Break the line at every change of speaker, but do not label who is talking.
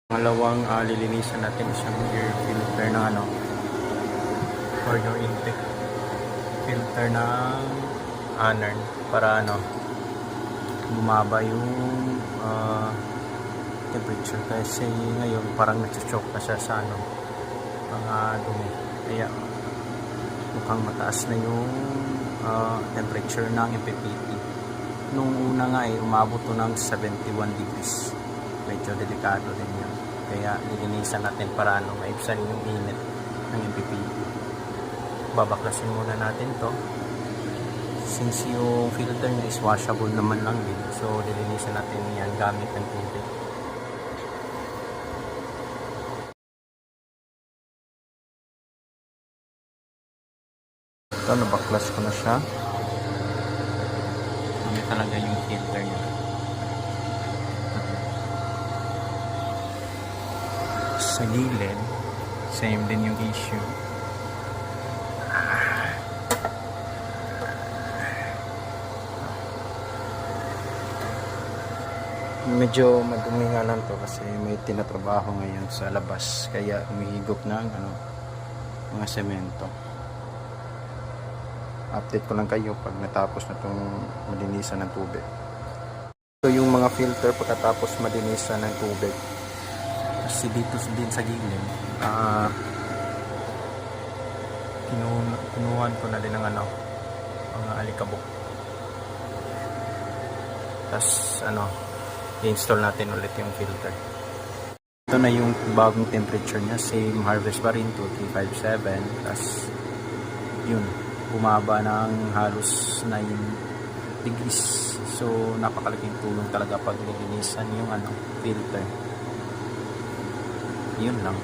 Pangalawang lilinisan natin isang air filter ng for your intake filter ng Anern para bumaba yung temperature, kasi ngayon parang nagcho-choke na siya sa mga dumi, kaya mukhang mataas na yung temperature ng MPPT. Nung una nga umabot to ng 71 degrees. Medyo delikado din yun, kaya lilinisan natin para maibsan yung init ng MPPT. Babaklasin muna natin to, since yung filter niya is washable naman lang din, so lilinisan natin yan gamit ng tubig. Ito, nabaklas ko na siya. Ano talaga yung filter niya. Sa gilid, same din yung issue. Medyo madumi nga lang to kasi may tinatrabaho ngayon sa labas, kaya umihigop ng mga semento. Update ko lang kayo pag natapos na itong malinisan ng tubig. Ito yung mga filter pagkatapos malinisan ng tubig. Kasi dito din sa gilid, kinuhan ko na din ng mga alikabok. Tapos i-install natin ulit yung filter. Ito na yung bagong temperature niya, same Harvest pa rin, 2357. Tapos yun, bumaba ng halos 9 degrees. So napakalaking tulong talaga pag nilinisan yung filter. Yun lang.